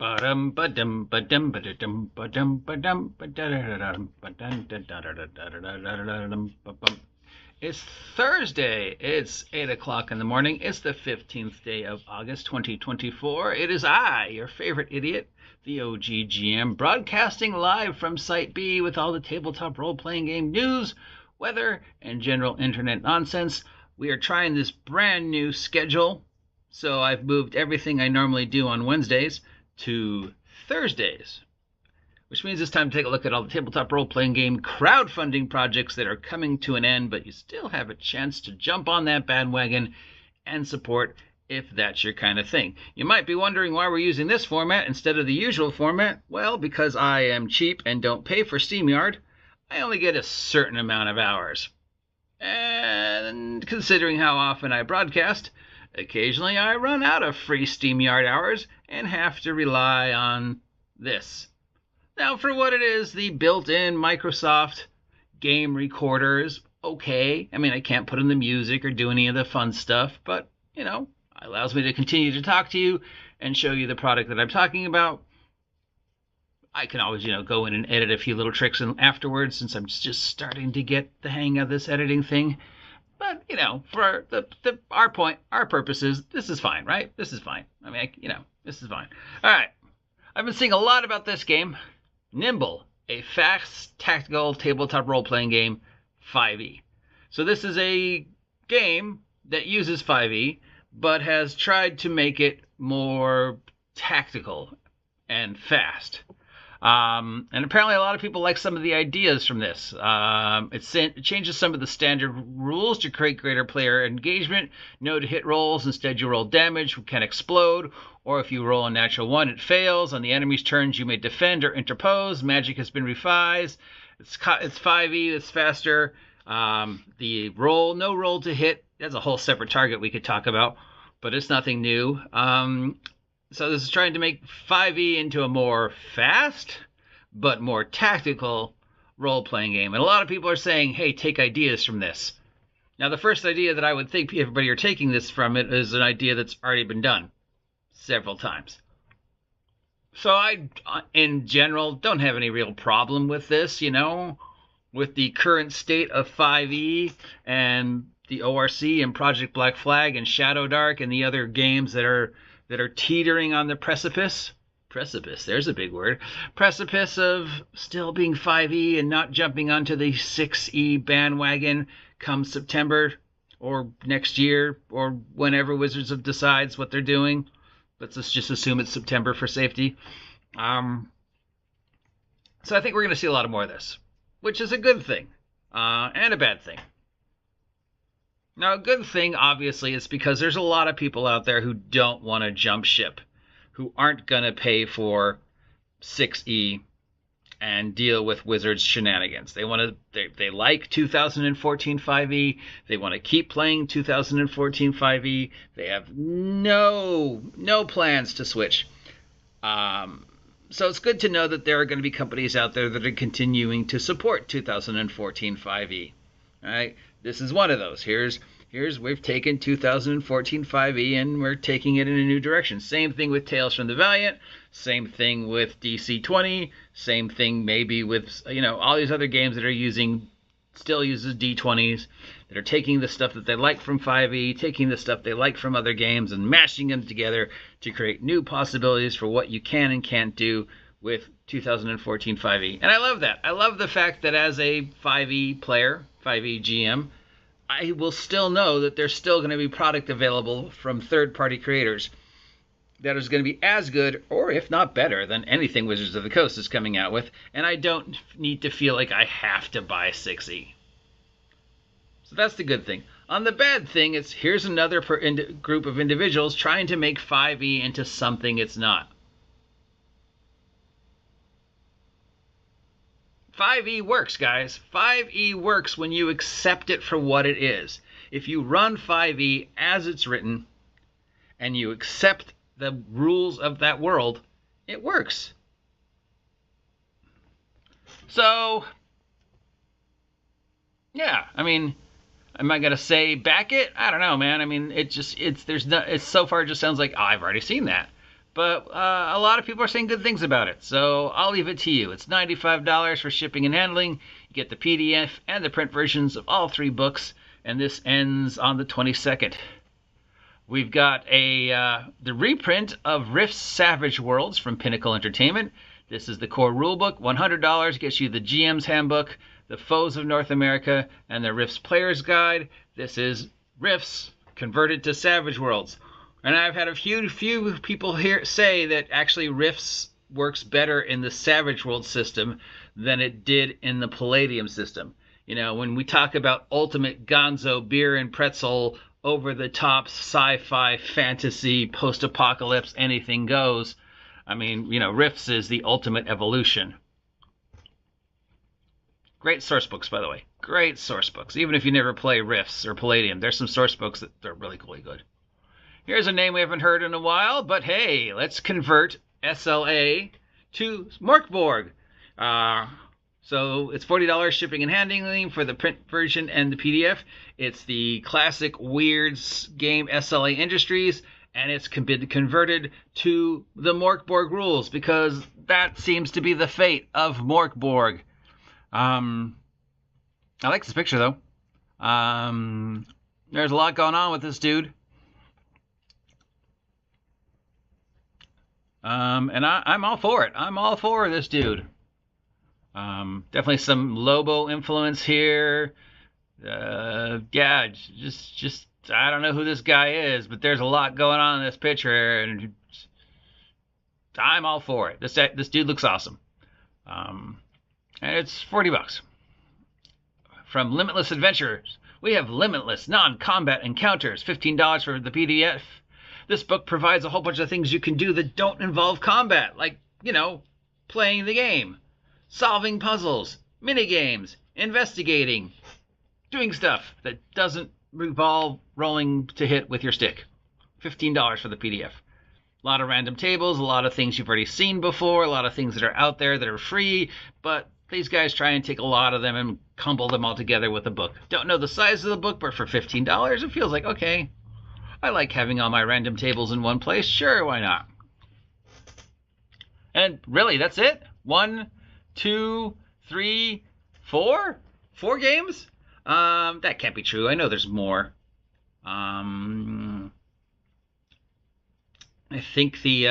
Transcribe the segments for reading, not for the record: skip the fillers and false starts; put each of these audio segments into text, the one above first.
Ba-dum, ba-dum, ba-dum, ba-da-dum, ba-dum, ba-dum, ba-da-da-da-dum, ba-dum, da-da-da-da-da-da-da-da-dum, ba-bum. It's Thursday. It's 8 o'clock in the morning. It's the 15th day of August 2024. It is I, your favorite idiot, the OG GM, broadcasting live from Site B with all the tabletop role-playing game news, weather, and general internet nonsense. We are trying this brand new schedule, so I've moved everything I normally do on Wednesdays to Thursdays, which means it's time to take a look at all the tabletop role-playing game crowdfunding projects that are coming to an end, but you still have a chance to jump on that bandwagon and support if that's your kind of thing. You might be wondering why we're using this format instead of the usual format. Well, because I am cheap and don't pay for StreamYard, I only get a certain amount of hours. And considering how often I broadcast, occasionally I run out of free StreamYard hours and have to rely on this. Now, for what it is, the built-in Microsoft game recorder is okay. I mean, I can't put in the music or do any of the fun stuff, but, it allows me to continue to talk to you and show you the product that I'm talking about. I can always, go in and edit a few little tricks afterwards, since I'm just starting to get the hang of this editing thing. But, for our purposes, this is fine, right? This is fine. I mean, this is fine. All right. I've been seeing a lot about this game, Nimble, a fast tactical tabletop role-playing game, 5e. So this is a game that uses 5e, but has tried to make it more tactical and fast. And apparently a lot of people like some of the ideas from this. It changes some of the standard rules to create greater player engagement. No to hit rolls. Instead, you roll damage, can explode. Or if you roll a natural 1, it fails. On the enemy's turns, you may defend or interpose. Magic has been revised. It's 5e. It's faster. The no roll to hit. That's a whole separate target we could talk about. But it's nothing new. So this is trying to make 5e into a more fast, but more tactical role-playing game. And a lot of people are saying, hey, take ideas from this. Now, the first idea that I would think everybody are taking this from it is an idea that's already been done several times. So I, in general, don't have any real problem with this, with the current state of 5e and the ORC and Project Black Flag and Shadow Dark and the other games that are teetering on the precipice, there's a big word, precipice of still being 5e and not jumping onto the 6e bandwagon come September or next year or whenever Wizards of decides what they're doing. Let's just assume it's September for safety. So I think we're going to see a lot more of this, which is a good thing and a bad thing. Now, a good thing, obviously, is because there's a lot of people out there who don't want to jump ship, who aren't going to pay for 6e and deal with Wizards shenanigans. They like 2014 5e. They want to keep playing 2014 5e. They have no plans to switch. So it's good to know that there are going to be companies out there that are continuing to support 2014 5e. All right. This is one of those. Here's we've taken 2014 5e and we're taking it in a new direction. Same thing with Tales from the Valiant. Same thing with DC 20. Same thing maybe with all these other games that still uses D20s, that are taking the stuff that they like from 5e, taking the stuff they like from other games and mashing them together to create new possibilities for what you can and can't do with 2014 5e. And I love that. I love the fact that as a 5e player, 5e GM, I will still know that there's still going to be product available from third-party creators that is going to be as good, or if not better, than anything Wizards of the Coast is coming out with, and I don't need to feel like I have to buy 6e. So that's the good thing. On the bad thing, here's another group of individuals trying to make 5e into something it's not. 5e works, guys. 5e works when you accept it for what it is. If you run 5e as it's written and you accept the rules of that world, it works. So, yeah, I mean, am I going to say back it? I don't know, man. I mean, it so far just sounds like, I've already seen that. but a lot of people are saying good things about it, so I'll leave it to you. It's $95 for shipping and handling. You get the PDF and the print versions of all 3 books, and this ends on the 22nd. We've got the reprint of Rift's Savage Worlds from Pinnacle Entertainment. This is the core rulebook. $100 gets you the GM's Handbook, the Foes of North America, and the Rift's Player's Guide. This is Rift's converted to Savage Worlds. And I've had a few people here say that actually Rift's works better in the Savage World system than it did in the Palladium system. You know, when we talk about ultimate gonzo, beer and pretzel, over-the-top sci-fi, fantasy, post-apocalypse, anything goes, I mean, you know, Rift's is the ultimate evolution. Great source books, by the way. Great source books. Even if you never play Rift's or Palladium, there's some source books that are really good. Here's a name we haven't heard in a while, but hey, let's convert SLA to Mork Borg. So it's $40 shipping and handling for the print version and the PDF. It's the classic Weirds game SLA Industries, and it's been converted to the Mork Borg rules because that seems to be the fate of Mork Borg. I like this picture though. There's a lot going on with this dude. And I'm all for it. I'm all for this dude. Definitely some Lobo influence here. Yeah, just I don't know who this guy is, but there's a lot going on in this picture, and I'm all for it. This dude looks awesome. And it's $40. From Limitless Adventures, we have Limitless Non-Combat Encounters, $15 for the PDF. This book provides a whole bunch of things you can do that don't involve combat, like, you know, playing the game, solving puzzles, mini-games, investigating, doing stuff that doesn't involve rolling to hit with your stick. $15 for the PDF. A lot of random tables, a lot of things you've already seen before, a lot of things that are out there that are free, but these guys try and take a lot of them and cobble them all together with a book. Don't know the size of the book, but for $15, it feels like, okay, I like having all my random tables in one place. Sure, why not? And really, that's it? 1, 2, 3, 4? 4 games? That can't be true. I know there's more. I think the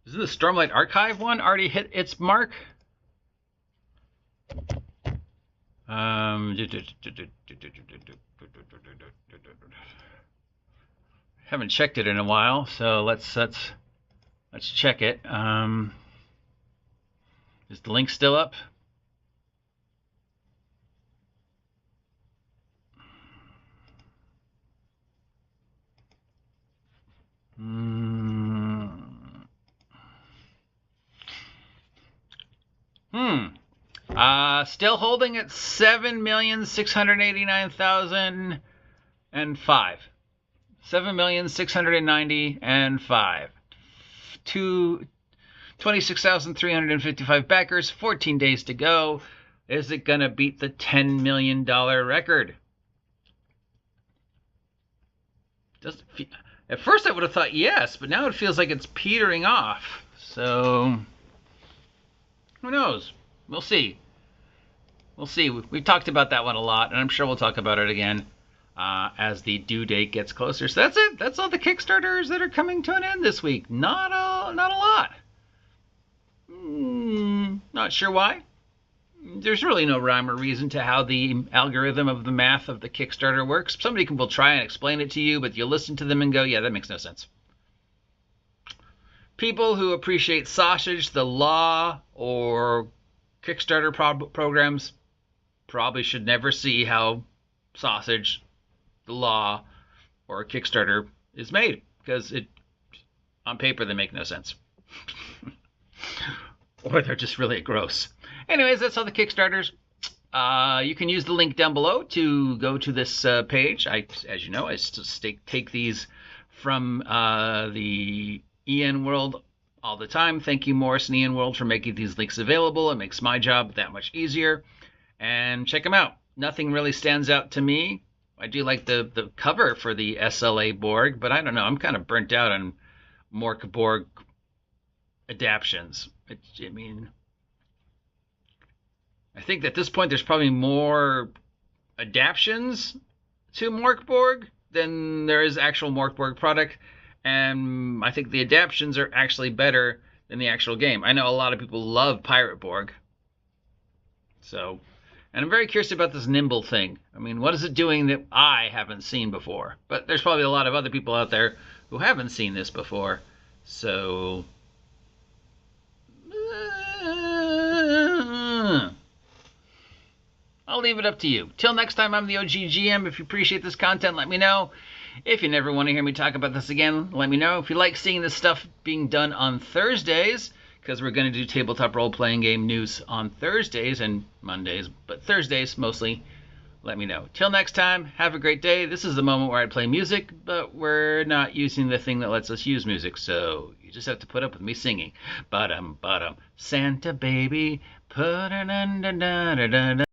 isn't the Stormlight Archive one already hit its mark? Haven't checked it in a while, so let's check it. Is the link still up? Still holding at 7,689,005. 7,690,005. 26,355 backers. 14 days to go. Is it gonna beat the $10 million record? At first I would have thought yes, but now it feels like it's petering off. So who knows? We'll see. We'll see. We've talked about that one a lot, and I'm sure we'll talk about it again as the due date gets closer. So that's it. That's all the Kickstarters that are coming to an end this week. Not a lot. Not sure why. There's really no rhyme or reason to how the algorithm of the math of the Kickstarter works. Somebody will try and explain it to you, but you'll listen to them and go, yeah, that makes no sense. People who appreciate Sausage, the Law, or Kickstarter programs probably should never see how Sausage, the Law, or Kickstarter is made, because on paper they make no sense. Or they're just really gross. Anyways, that's all the Kickstarters. You can use the link down below to go to this page. As you know, I take these from the EN World all the time. Thank you, Morris and EN World, for making these links available. It makes my job that much easier. And check them out. Nothing really stands out to me. I do like the cover for the SLA Borg, but I don't know. I'm kind of burnt out on Mork Borg adaptions. I mean, I think at this point there's probably more adaptions to Mork Borg than there is actual Mork Borg product, and I think the adaptions are actually better than the actual game. I know a lot of people love Pirate Borg, so, and I'm very curious about this nimble thing. I mean, what is it doing that I haven't seen before? But there's probably a lot of other people out there who haven't seen this before, so I'll leave it up to you. Till next time, I'm the OG GM. If you appreciate this content, let me know. If you never want to hear me talk about this again, let me know. If you like seeing this stuff being done on Thursdays, because we're going to do tabletop role-playing game news on Thursdays and Mondays, but Thursdays mostly, let me know. Till next time, have a great day. This is the moment where I play music, but we're not using the thing that lets us use music, so you just have to put up with me singing. Ba-dum, ba-dum, Santa baby, put-a-dun-dun-dun-dun-dun.